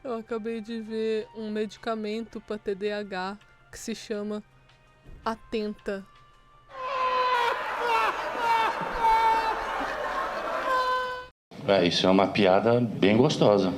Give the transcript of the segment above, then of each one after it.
Eu acabei de ver um medicamento pra TDAH que se chama Atenta. Isso é uma piada bem gostosa.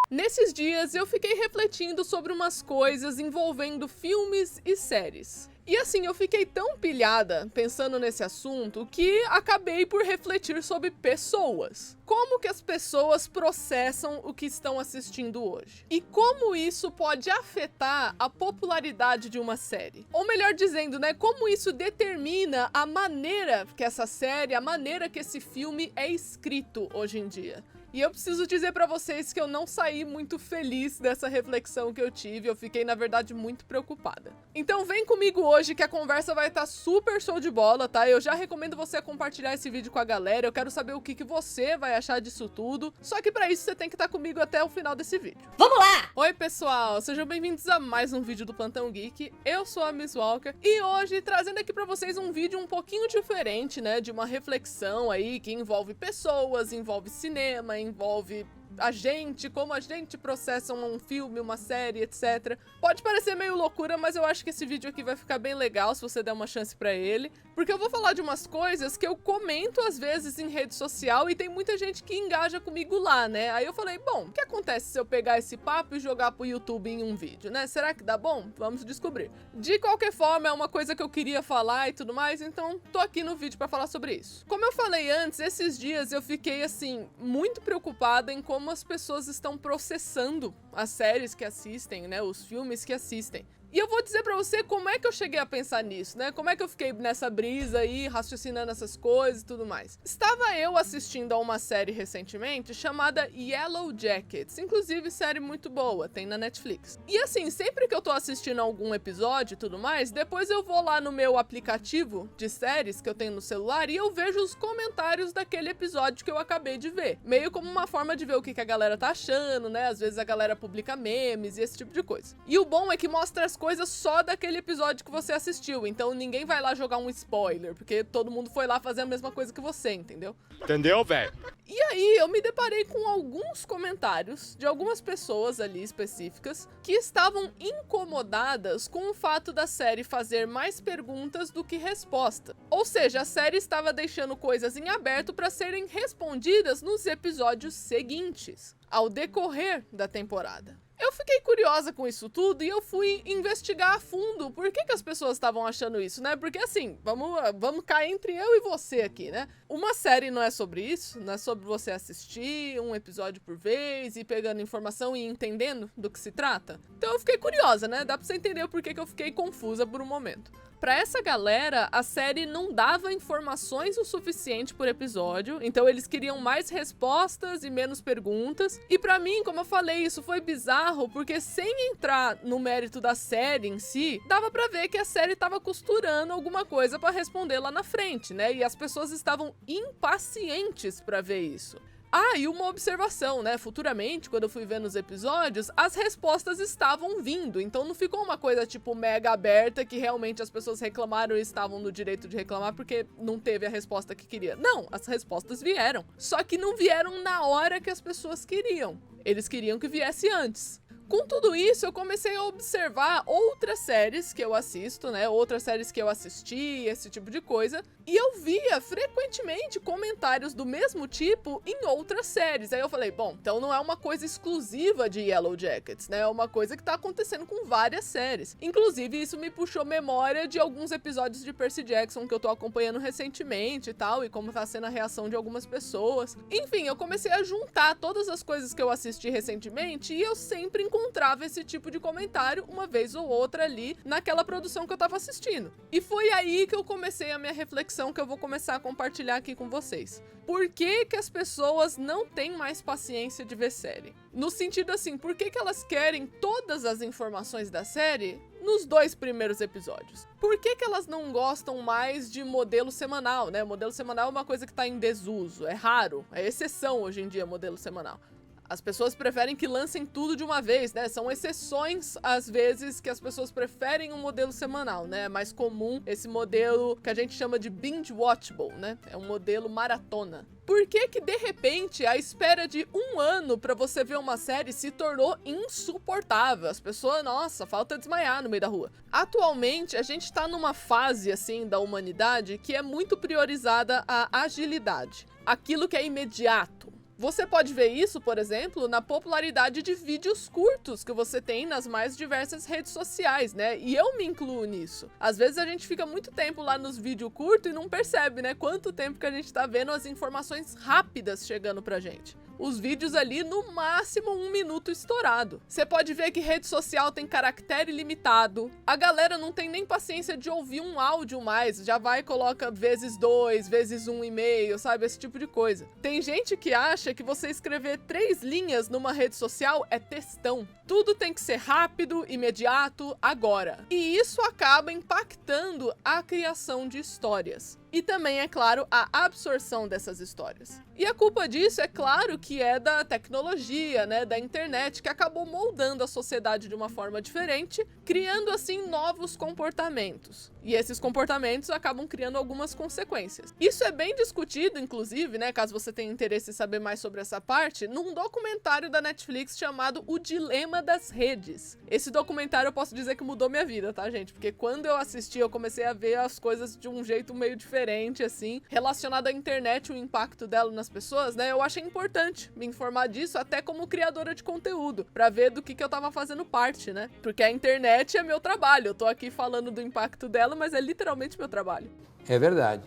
Nesses dias eu fiquei refletindo sobre umas coisas envolvendo filmes e séries. E assim, eu fiquei tão pilhada pensando nesse assunto que acabei por refletir sobre pessoas. Como que as pessoas processam o que estão assistindo hoje? E como isso pode afetar a popularidade de uma série? Ou melhor dizendo, né, como isso determina a maneira que essa série, a maneira que esse filme é escrito hoje em dia. E eu preciso dizer pra vocês que eu não saí muito feliz dessa reflexão que eu tive, eu fiquei, na verdade, muito preocupada. Então vem comigo hoje que a conversa vai estar super show de bola, tá? Eu já recomendo você compartilhar esse vídeo com a galera, eu quero saber o que você vai achar disso tudo, só que pra isso você tem que estar comigo até o final desse vídeo. Vamos lá! Oi pessoal, sejam bem-vindos a mais um vídeo do Plantão Geek, eu sou a Miss Walker, e hoje trazendo aqui pra vocês um vídeo um pouquinho diferente, né, de uma reflexão aí que envolve pessoas, envolve cinema, envolve a gente, como a gente processa um filme, uma série, etc. Pode parecer meio loucura, mas eu acho que esse vídeo aqui vai ficar bem legal se você der uma chance pra ele, porque eu vou falar de umas coisas que eu comento às vezes em rede social e tem muita gente que engaja comigo lá, né? Aí eu falei, bom, o que acontece se eu pegar esse papo e jogar pro YouTube em um vídeo, né? Será que dá bom? Vamos descobrir. De qualquer forma, é uma coisa que eu queria falar e tudo mais, então tô aqui no vídeo pra falar sobre isso. Como eu falei antes, esses dias eu fiquei, assim, muito preocupada em como as pessoas estão processando as séries que assistem, né, os filmes que assistem. E eu vou dizer pra você como é que eu cheguei a pensar nisso, né? Como é que eu fiquei nessa brisa aí, raciocinando essas coisas e tudo mais. Estava eu assistindo a uma série recentemente chamada Yellow Jackets. Inclusive, série muito boa, tem na Netflix. E assim, sempre que eu tô assistindo algum episódio e tudo mais, depois eu vou lá no meu aplicativo de séries que eu tenho no celular e eu vejo os comentários daquele episódio que eu acabei de ver. Meio como uma forma de ver o que a galera tá achando, né? Às vezes a galera publica memes e esse tipo de coisa. E o bom é que mostra as coisas só daquele episódio que você assistiu, então ninguém vai lá jogar um spoiler, porque todo mundo foi lá fazer a mesma coisa que você, entendeu? Entendeu, velho? E aí eu me deparei com alguns comentários de algumas pessoas ali específicas que estavam incomodadas com o fato da série fazer mais perguntas do que resposta. Ou seja, a série estava deixando coisas em aberto para serem respondidas nos episódios seguintes, ao decorrer da temporada. Eu fiquei curiosa com isso tudo e eu fui investigar a fundo por que as pessoas estavam achando isso, né? Porque assim, vamos cair entre eu e você aqui, né? Uma série não é sobre isso, não é sobre você assistir um episódio por vez e pegando informação e entendendo do que se trata. Então eu fiquei curiosa, né? Dá pra você entender o porquê que eu fiquei confusa por um momento. Pra essa galera, a série não dava informações o suficiente por episódio, então eles queriam mais respostas e menos perguntas. E pra mim, como eu falei, isso foi bizarro, porque sem entrar no mérito da série em si, dava pra ver que a série tava costurando alguma coisa pra responder lá na frente, né? E as pessoas estavam impacientes pra ver isso. Ah, e uma observação, né? Futuramente, quando eu fui ver nos episódios, as respostas estavam vindo. Então não ficou uma coisa tipo mega aberta que realmente as pessoas reclamaram e estavam no direito de reclamar porque não teve a resposta que queria. Não, as respostas vieram. Só que não vieram na hora que as pessoas queriam. Eles queriam que viesse antes. Com tudo isso, eu comecei a observar outras séries que eu assisto, né? Outras séries que eu assisti, esse tipo de coisa. E eu via frequentemente comentários do mesmo tipo em outras séries. Aí eu falei, bom, então não é uma coisa exclusiva de Yellow Jackets, né? É uma coisa que tá acontecendo com várias séries. Inclusive, isso me puxou memória de alguns episódios de Percy Jackson que eu tô acompanhando recentemente e tal, e como tá sendo a reação de algumas pessoas. Enfim, eu comecei a juntar todas as coisas que eu assisti recentemente e eu sempre encontrava esse tipo de comentário uma vez ou outra ali naquela produção que eu tava assistindo. E foi aí que eu comecei a minha reflexão que eu vou começar a compartilhar aqui com vocês. Por que que as pessoas não têm mais paciência de ver série? No sentido assim, por que que elas querem todas as informações da série nos 2 primeiros episódios? Por que que elas não gostam mais de modelo semanal, né? Modelo semanal é uma coisa que tá em desuso, é raro, é exceção hoje em dia modelo semanal. As pessoas preferem que lancem tudo de uma vez, né? São exceções, às vezes, que as pessoas preferem um modelo semanal, né? É mais comum esse modelo que a gente chama de binge-watchable, né? É um modelo maratona. Por que que, de repente, a espera de 1 ano pra você ver uma série se tornou insuportável? As pessoas, nossa, falta desmaiar no meio da rua. Atualmente, a gente tá numa fase, assim, da humanidade que é muito priorizada a agilidade. Aquilo que é imediato. Você pode ver isso, por exemplo, na popularidade de vídeos curtos que você tem nas mais diversas redes sociais, né? E eu me incluo nisso. Às vezes a gente fica muito tempo lá nos vídeos curtos e não percebe, né? Quanto tempo que a gente tá vendo as informações rápidas chegando pra gente. Os vídeos ali, no máximo 1 minuto estourado. Você pode ver que rede social tem caractere limitado. A galera não tem nem paciência de ouvir um áudio mais. Já vai e coloca vezes 2, vezes 1,5, sabe? Esse tipo de coisa. Tem gente que acha que você escrever 3 linhas numa rede social é textão. Tudo tem que ser rápido, imediato, agora. E isso acaba impactando a criação de histórias. E também, é claro, a absorção dessas histórias. E a culpa disso, é claro, que é da tecnologia, né, da internet, que acabou moldando a sociedade de uma forma diferente, criando, assim, novos comportamentos. E esses comportamentos acabam criando algumas consequências. Isso é bem discutido, inclusive, né, caso você tenha interesse em saber mais sobre essa parte, num documentário da Netflix chamado O Dilema das Redes. Esse documentário eu posso dizer que mudou minha vida, tá, gente? Porque quando eu assisti, eu comecei a ver as coisas de um jeito meio diferente, assim, relacionado à internet, o impacto dela nas pessoas, né? Eu achei importante me informar disso, até como criadora de conteúdo, pra ver do que eu tava fazendo parte, né? Porque a internet é meu trabalho, eu tô aqui falando do impacto dela, mas é literalmente meu trabalho. É verdade.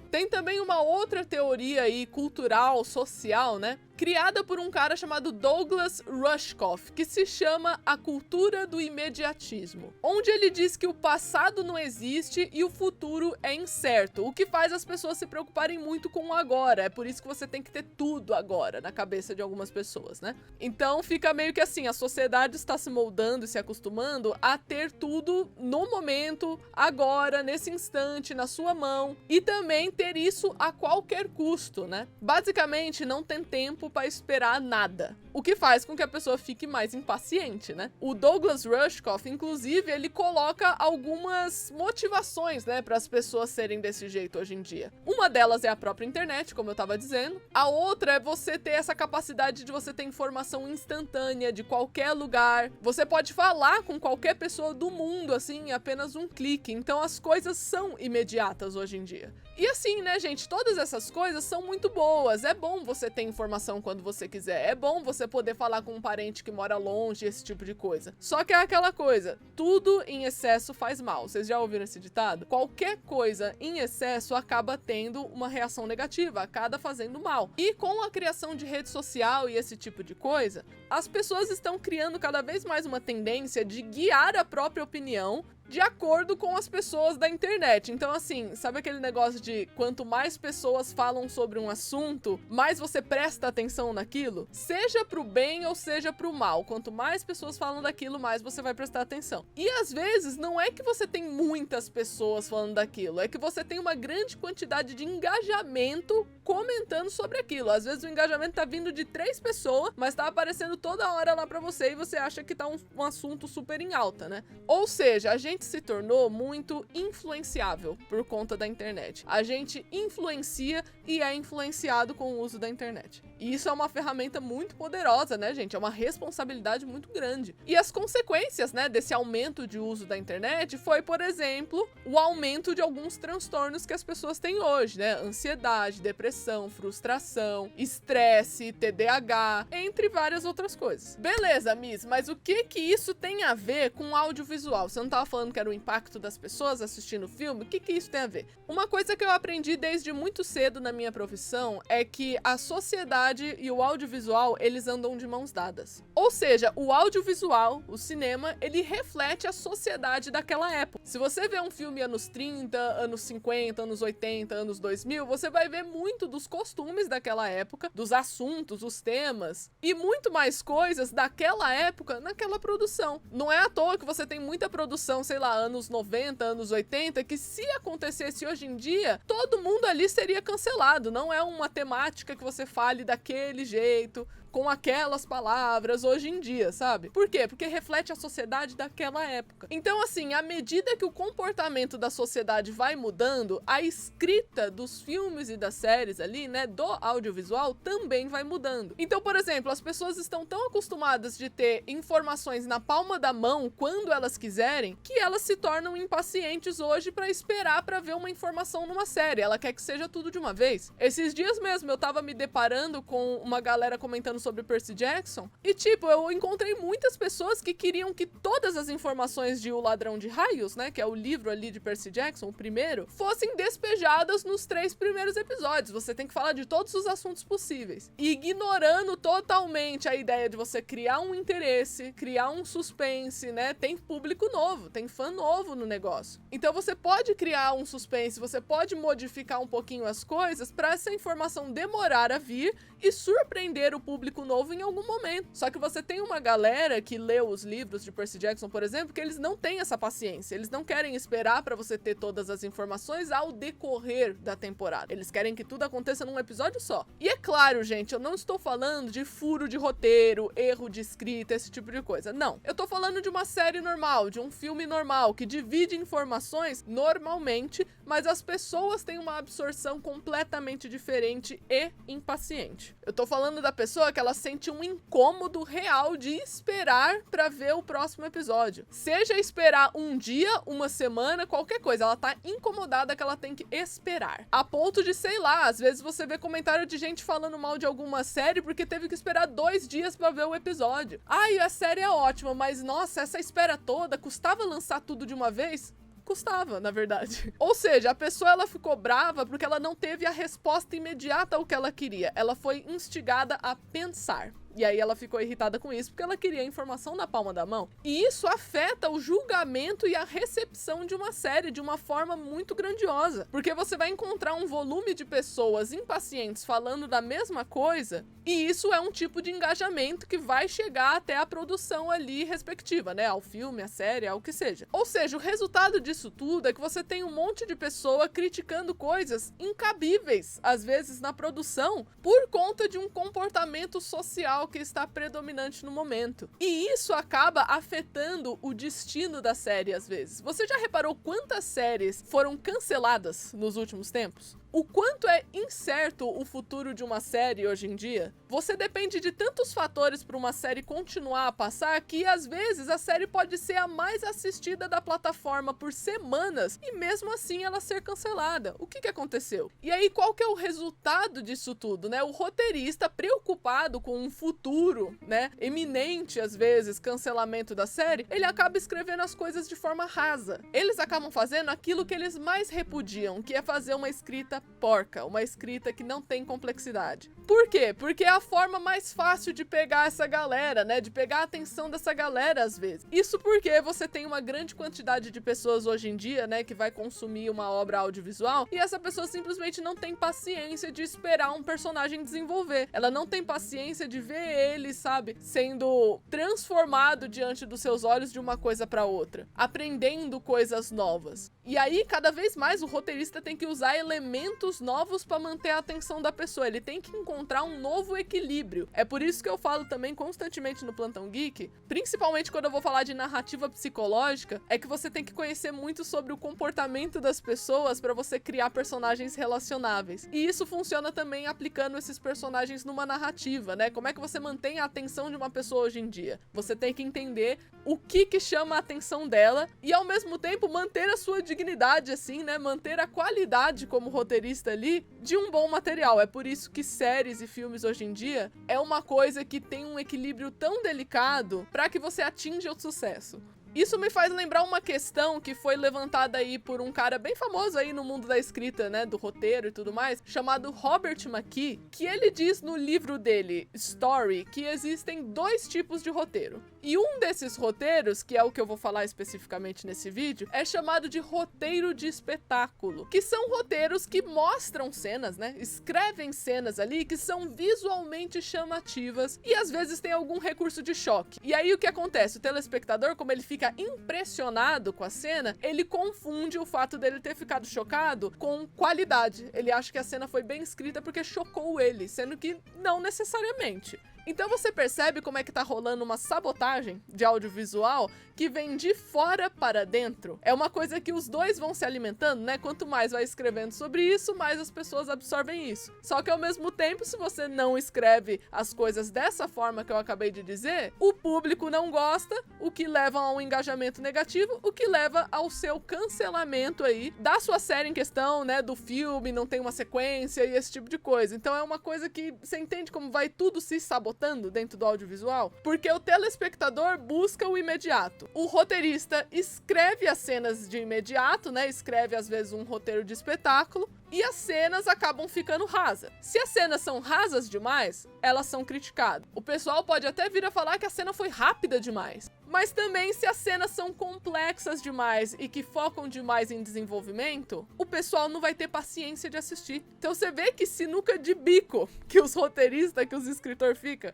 Tem também uma outra teoria aí, cultural, social, né? Criada por um cara chamado Douglas Rushkoff, que se chama A Cultura do Imediatismo, onde ele diz que o passado não existe e o futuro é incerto, o que faz as pessoas se preocuparem muito com o agora. É por isso que você tem que ter tudo agora na cabeça de algumas pessoas, né? Então fica meio que assim, a sociedade está se moldando e se acostumando a ter tudo no momento, agora, nesse instante, na sua mão, e também ter isso a qualquer custo, né? Basicamente, não tem tempo para esperar nada, o que faz com que a pessoa fique mais impaciente, né? O Douglas Rushkoff, inclusive, ele coloca algumas motivações, né, para as pessoas serem desse jeito hoje em dia. Uma delas é a própria internet, como eu tava dizendo. A outra é você ter essa capacidade de você ter informação instantânea de qualquer lugar. Você pode falar com qualquer pessoa do mundo, assim, em apenas um clique. Então as coisas são imediatas hoje em dia. E assim, né, gente, todas essas coisas são muito boas. É bom você ter informação quando você quiser. É bom você poder falar com um parente que mora longe, esse tipo de coisa. Só que é aquela coisa, tudo em excesso faz mal. Vocês já ouviram esse ditado? Qualquer coisa em excesso acaba tendo uma reação negativa, acaba fazendo mal. E com a criação de rede social e esse tipo de coisa, as pessoas estão criando cada vez mais uma tendência de guiar a própria opinião de acordo com as pessoas da internet. Então, assim, sabe aquele negócio de quanto mais pessoas falam sobre um assunto, mais você presta atenção naquilo? Seja pro bem ou seja pro mal. Quanto mais pessoas falam daquilo, mais você vai prestar atenção. E às vezes, não é que você tem muitas pessoas falando daquilo, é que você tem uma grande quantidade de engajamento comentando sobre aquilo. Às vezes o engajamento tá vindo de 3 pessoas, mas tá aparecendo toda hora lá pra você e você acha que tá um assunto super em alta, né? Ou seja, a gente se tornou muito influenciável por conta da internet. A gente influencia e é influenciado com o uso da internet. E isso é uma ferramenta muito poderosa, né, gente? É uma responsabilidade muito grande. E as consequências, né, desse aumento de uso da internet foi, por exemplo, o aumento de alguns transtornos que as pessoas têm hoje, né? Ansiedade, depressão, frustração, estresse, TDAH, entre várias outras coisas. Beleza, Miss, mas o que isso tem a ver com audiovisual? Você não tava falando que era o impacto das pessoas assistindo o filme? O que isso tem a ver? Uma coisa que eu aprendi desde muito cedo na minha profissão é que a sociedade e o audiovisual, eles andam de mãos dadas. Ou seja, o audiovisual, o cinema, ele reflete a sociedade daquela época. Se você vê um filme anos 30, anos 50, anos 80, anos 2000, você vai ver muito dos costumes daquela época, dos assuntos, os temas e muito mais coisas daquela época naquela produção. Não é à toa que você tem muita produção, sei lá, anos 90, anos 80, que se acontecesse hoje em dia, todo mundo ali seria cancelado. Não é uma temática que você fale daquele jeito. com aquelas palavras hoje em dia, sabe? Por quê? Porque reflete a sociedade daquela época. Então, assim, à medida que o comportamento da sociedade vai mudando, a escrita dos filmes e das séries ali, né, do audiovisual também vai mudando. Então, por exemplo, as pessoas estão tão acostumadas de ter informações na palma da mão quando elas quiserem, que elas se tornam impacientes hoje pra esperar pra ver uma informação numa série. Ela quer que seja tudo de uma vez. Esses dias mesmo eu tava me deparando com uma galera comentando sobre Percy Jackson e, tipo, eu encontrei muitas pessoas que queriam que todas as informações de O Ladrão de Raios, né, que é o livro ali de Percy Jackson, o primeiro, fossem despejadas nos 3 primeiros episódios. Você tem que falar de todos os assuntos possíveis. E ignorando totalmente a ideia de você criar um interesse, criar um suspense, né? Tem público novo, tem fã novo no negócio. Então você pode criar um suspense, você pode modificar um pouquinho as coisas para essa informação demorar a vir e surpreender o público novo em algum momento. Só que você tem uma galera que leu os livros de Percy Jackson, por exemplo, que eles não têm essa paciência. Eles não querem esperar para você ter todas as informações ao decorrer da temporada. Eles querem que tudo aconteça num episódio só. E é claro, gente, eu não estou falando de furo de roteiro, erro de escrita, esse tipo de coisa. Não. Eu tô falando de uma série normal, de um filme normal, que divide informações normalmente, mas as pessoas têm uma absorção completamente diferente e impaciente. Eu tô falando da pessoa que ela sente um incômodo real de esperar pra ver o próximo episódio. Seja esperar um dia, uma semana, qualquer coisa, ela tá incomodada que ela tem que esperar. A ponto de, sei lá, às vezes você vê comentário de gente falando mal de alguma série porque teve que esperar 2 dias pra ver o episódio. Ai, a série é ótima, mas nossa, essa espera toda, custava lançar tudo de uma vez? Custava, na verdade. Ou seja, a pessoa ela ficou brava porque ela não teve a resposta imediata ao que ela queria. Ela foi instigada a pensar. E aí ela ficou irritada com isso porque ela queria a informação na palma da mão. E isso afeta o julgamento e a recepção de uma série de uma forma muito grandiosa. Porque você vai encontrar um volume de pessoas impacientes falando da mesma coisa, e isso é um tipo de engajamento que vai chegar até a produção ali respectiva, né? Ao filme, à série, ao que seja. Ou seja, o resultado disso tudo é que você tem um monte de pessoa criticando coisas incabíveis, às vezes na produção, por conta de um comportamento social que está predominante no momento. E isso acaba afetando o destino da série às vezes. Você já reparou quantas séries foram canceladas nos últimos tempos? O quanto é incerto o futuro de uma série hoje em dia? Você depende de tantos fatores para uma série continuar a passar que às vezes a série pode ser a mais assistida da plataforma por semanas e mesmo assim ela ser cancelada. O que aconteceu? E aí qual que é o resultado disso tudo, né? O roteirista preocupado com um futuro, né, eminente às vezes, cancelamento da série, ele acaba escrevendo as coisas de forma rasa. Eles acabam fazendo aquilo que eles mais repudiam, que é fazer uma escrita porca, uma escrita que não tem complexidade. Por quê? Porque é a forma mais fácil de pegar essa galera, né? De pegar a atenção dessa galera às vezes. Isso porque você tem uma grande quantidade de pessoas hoje em dia, né? Que vai consumir uma obra audiovisual e essa pessoa simplesmente não tem paciência de esperar um personagem desenvolver. Ela não tem paciência de ver ele, sabe? Sendo transformado diante dos seus olhos de uma coisa pra outra. Aprendendo coisas novas. E aí, cada vez mais, o roteirista tem que usar elementos novos pra manter a atenção da pessoa. Ele tem que encontrar um novo equilíbrio. É por isso que eu falo também constantemente no Plantão Geek, principalmente quando eu vou falar de narrativa psicológica, é que você tem que conhecer muito sobre o comportamento das pessoas pra você criar personagens relacionáveis. E isso funciona também aplicando esses personagens numa narrativa, né? Como é que você mantém a atenção de uma pessoa hoje em dia? Você tem que entender o que chama a atenção dela e ao mesmo tempo manter a sua dignidade, assim, né? Manter a qualidade como roteirista ali de um bom material. É por isso que séries e filmes hoje em dia é uma coisa que tem um equilíbrio tão delicado para que você atinja o sucesso. Isso me faz lembrar uma questão que foi levantada aí por um cara bem famoso aí no mundo da escrita, né, do roteiro e tudo mais, chamado Robert McKee, que ele diz no livro dele, Story, que existem 2 tipos de roteiro. E um desses roteiros, que é o que eu vou falar especificamente nesse vídeo, é chamado de roteiro de espetáculo, que são roteiros que mostram cenas, né, escrevem cenas ali que são visualmente chamativas e às vezes tem algum recurso de choque. E aí o que acontece? O telespectador, como ele fica impressionado com a cena, ele confunde o fato dele ter ficado chocado com qualidade. Ele acha que a cena foi bem escrita porque chocou ele, sendo que não necessariamente. Então você percebe como é que tá rolando uma sabotagem de audiovisual que vem de fora para dentro. É uma coisa que os dois vão se alimentando, né? Quanto mais vai escrevendo sobre isso, mais as pessoas absorvem isso. Só que ao mesmo tempo, se você não escreve as coisas dessa forma que eu acabei de dizer, o público não gosta, o que leva a um engajamento negativo, o que leva ao seu cancelamento aí da sua série em questão, né? Do filme, não tem uma sequência e esse tipo de coisa. Então é uma coisa que você entende como vai tudo se sabotando dentro do audiovisual? Porque o telespectador busca o imediato. O roteirista escreve as cenas de imediato, né? Escreve às vezes um roteiro de espetáculo e as cenas acabam ficando rasas. Se as cenas são rasas demais, elas são criticadas. O pessoal pode até vir a falar que a cena foi rápida demais. Mas também, se as cenas são complexas demais e que focam demais em desenvolvimento, o pessoal não vai ter paciência de assistir. Então você vê que sinuca de bico que os roteiristas, que os escritores ficam.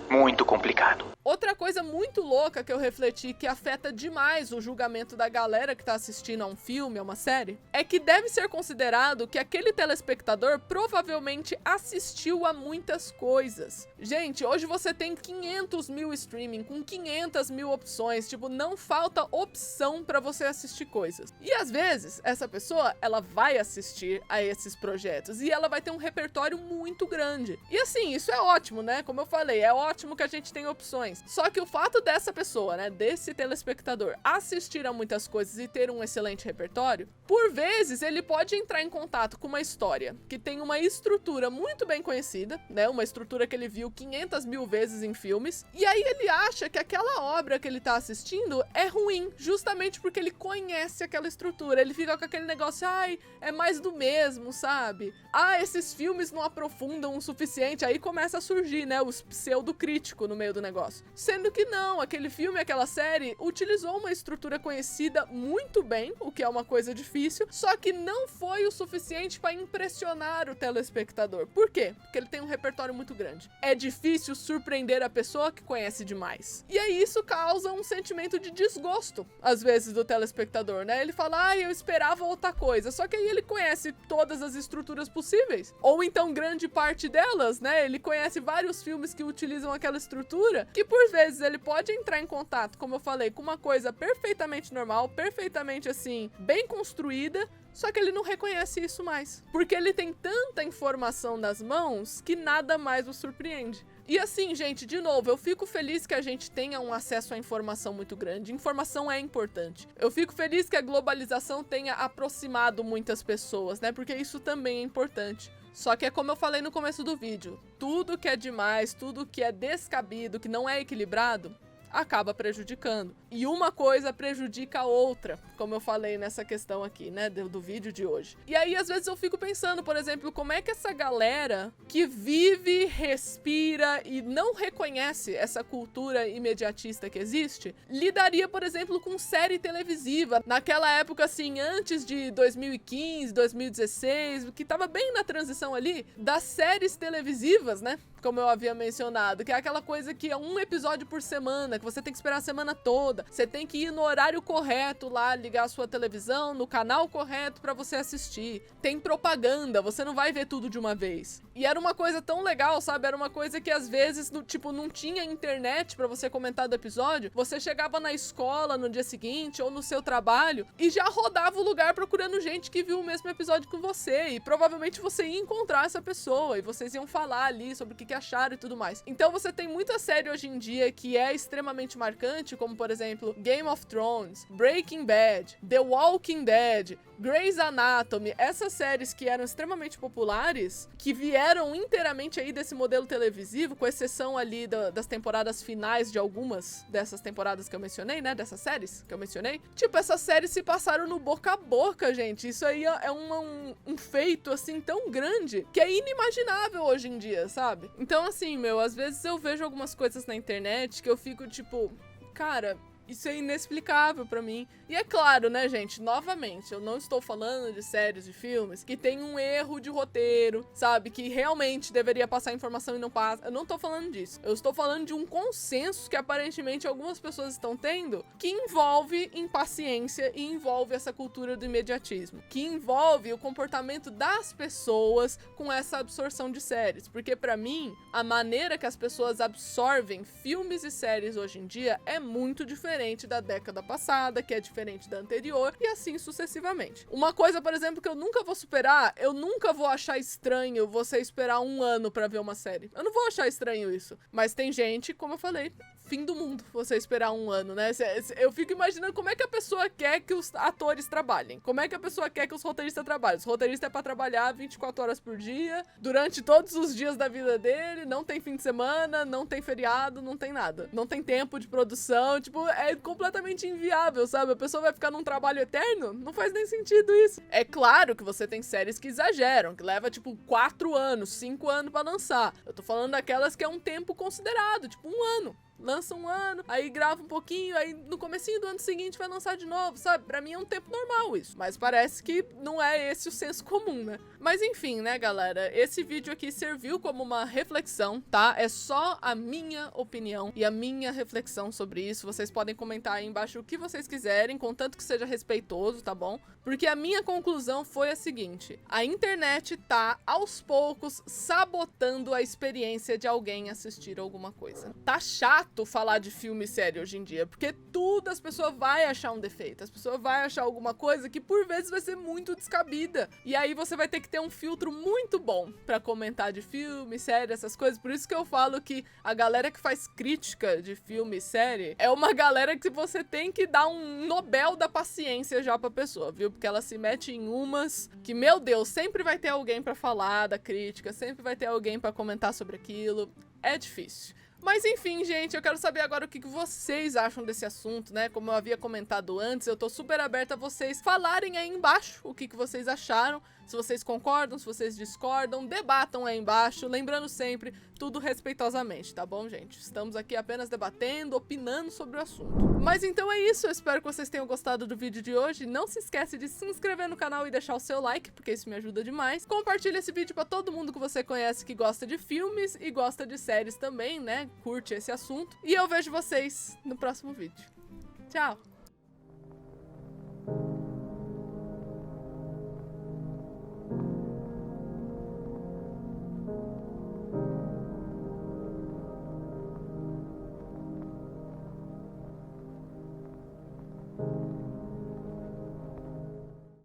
Muito complicado. Outra coisa muito louca que eu refleti que afeta demais o julgamento da galera que tá assistindo a um filme, a uma série, é que deve ser considerado que aquele telespectador provavelmente assistiu a muitas coisas. Gente, hoje você tem 500 mil streaming com 500 mil opções, tipo, não falta opção pra você assistir coisas. E às vezes, essa pessoa, ela vai assistir a esses projetos e ela vai ter um repertório muito grande. E assim, isso é ótimo, né? Como eu falei, é ótimo que a gente tem opções. Só que o fato dessa pessoa, né, desse telespectador, assistir a muitas coisas e ter um excelente repertório, por vezes ele pode entrar em contato com uma história que tem uma estrutura muito bem conhecida, né, uma estrutura que ele viu 500 mil vezes em filmes, e aí ele acha que aquela obra que ele tá assistindo é ruim, justamente porque ele conhece aquela estrutura. Ele fica com aquele negócio, ai, é mais do mesmo, sabe? Ah, esses filmes não aprofundam o suficiente, aí começa a surgir, né, os pseudo-crítico no meio do negócio. Sendo que não, aquele filme, aquela série utilizou uma estrutura conhecida muito bem, o que é uma coisa difícil, só que não foi o suficiente para impressionar o telespectador. Por quê? Porque ele tem um repertório muito grande. É difícil surpreender a pessoa que conhece demais. E aí isso causa um sentimento de desgosto, às vezes, do telespectador, né? Ele fala, ah, eu esperava outra coisa, só que aí ele conhece todas as estruturas possíveis, ou então grande parte delas, né? Ele conhece vários filmes que utilizam aquela estrutura, que por vezes ele pode entrar em contato, como eu falei, com uma coisa perfeitamente normal, perfeitamente assim, bem construída, só que ele não reconhece isso mais. Porque ele tem tanta informação nas mãos que nada mais o surpreende. E assim, gente, de novo, eu fico feliz que a gente tenha um acesso à informação muito grande. Informação é importante. Eu fico feliz que a globalização tenha aproximado muitas pessoas, né? Porque isso também é importante. Só que é como eu falei no começo do vídeo, tudo que é demais, tudo que é descabido, que não é equilibrado, acaba prejudicando. E uma coisa prejudica a outra, como eu falei nessa questão aqui, né, do vídeo de hoje. E aí, às vezes, eu fico pensando, por exemplo, como é que essa galera que vive, respira e não reconhece essa cultura imediatista que existe, lidaria, por exemplo, com série televisiva. Naquela época, assim, antes de 2015, 2016, que tava bem na transição ali, das séries televisivas, né? Como eu havia mencionado, que é aquela coisa que é um episódio por semana, que você tem que esperar a semana toda. Você tem que ir no horário correto lá, ligar a sua televisão, no canal correto pra você assistir. Tem propaganda, você não vai ver tudo de uma vez. E era uma coisa tão legal, sabe? Era uma coisa que às vezes, tipo, não tinha internet pra você comentar do episódio. Você chegava na escola no dia seguinte ou no seu trabalho e já rodava o lugar procurando gente que viu o mesmo episódio que você. E provavelmente você ia encontrar essa pessoa e vocês iam falar ali sobre o que acharam e tudo mais. Então você tem muita série hoje em dia que é extremamente marcante, como por exemplo Game of Thrones, Breaking Bad, The Walking Dead, Grey's Anatomy, essas séries que eram extremamente populares, que vieram inteiramente aí desse modelo televisivo, com exceção ali das temporadas finais de algumas dessas temporadas que eu mencionei, né, dessas séries que eu mencionei. Tipo, essas séries se passaram no boca a boca, gente. Isso aí é um feito, assim, tão grande que é inimaginável hoje em dia, sabe? Então, assim, às vezes eu vejo algumas coisas na internet que eu fico, tipo, cara, Isso é inexplicável pra mim. E é claro, né, gente, novamente, eu não estou falando de séries e filmes que tem um erro de roteiro, sabe? Que realmente deveria passar informação e não passa. Eu não tô falando disso. Eu estou falando de um consenso que aparentemente algumas pessoas estão tendo, que envolve impaciência e envolve essa cultura do imediatismo, que envolve o comportamento das pessoas com essa absorção de séries. Porque pra mim, a maneira que as pessoas absorvem filmes e séries hoje em dia é muito diferente da década passada, que é diferente da anterior, e assim sucessivamente. Uma coisa, por exemplo, que eu nunca vou superar, eu nunca vou achar estranho você esperar 1 ano pra ver uma série. Eu não vou achar estranho isso. Mas tem gente, como eu falei, fim do mundo você esperar 1 ano, né? Eu fico imaginando como é que a pessoa quer que os atores trabalhem. Como é que a pessoa quer que os roteiristas trabalhem. Os roteiristas é pra trabalhar 24 horas por dia, durante todos os dias da vida dele, não tem fim de semana, não tem feriado, não tem nada. Não tem tempo de produção, tipo, é completamente inviável, sabe? A pessoa vai ficar num trabalho eterno? Não faz nem sentido isso. É claro que você tem séries que exageram, que leva, tipo, 4 anos, 5 anos pra lançar. Eu tô falando daquelas que é um tempo considerado, tipo, 1 ano. Lança 1 ano, aí grava um pouquinho, aí no comecinho do ano seguinte vai lançar de novo, sabe? Pra mim é um tempo normal isso, mas parece que não é esse o senso comum, né? Mas enfim, né, galera? Esse vídeo aqui serviu como uma reflexão, tá? É só a minha opinião e a minha reflexão sobre isso. Vocês podem comentar aí embaixo o que vocês quiserem, contanto que seja respeitoso, tá bom? Porque a minha conclusão foi a seguinte: a internet tá, aos poucos, sabotando a experiência de alguém assistir alguma coisa. Tá chato falar de filme sério hoje em dia, porque tudo as pessoas vão achar um defeito, as pessoas vão achar alguma coisa que por vezes vai ser muito descabida, e aí você vai ter que ter um filtro muito bom pra comentar de filme, série, essas coisas. Por isso que eu falo que a galera que faz crítica de filme e série é uma galera que você tem que dar um Nobel da paciência já pra pessoa, viu? Porque ela se mete em umas que, meu Deus, sempre vai ter alguém pra falar da crítica, sempre vai ter alguém pra comentar sobre aquilo. É difícil. Mas enfim, gente, eu quero saber agora o que vocês acham desse assunto, né? Como eu havia comentado antes, eu tô super aberta a vocês falarem aí embaixo o que vocês acharam. Se vocês concordam, se vocês discordam, debatam aí embaixo. Lembrando sempre, tudo respeitosamente, tá bom, gente? Estamos aqui apenas debatendo, opinando sobre o assunto. Mas então é isso, eu espero que vocês tenham gostado do vídeo de hoje. Não se esquece de se inscrever no canal e deixar o seu like, porque isso me ajuda demais. Compartilha esse vídeo pra todo mundo que você conhece que gosta de filmes e gosta de séries também, né? Curte esse assunto. E eu vejo vocês no próximo vídeo. Tchau!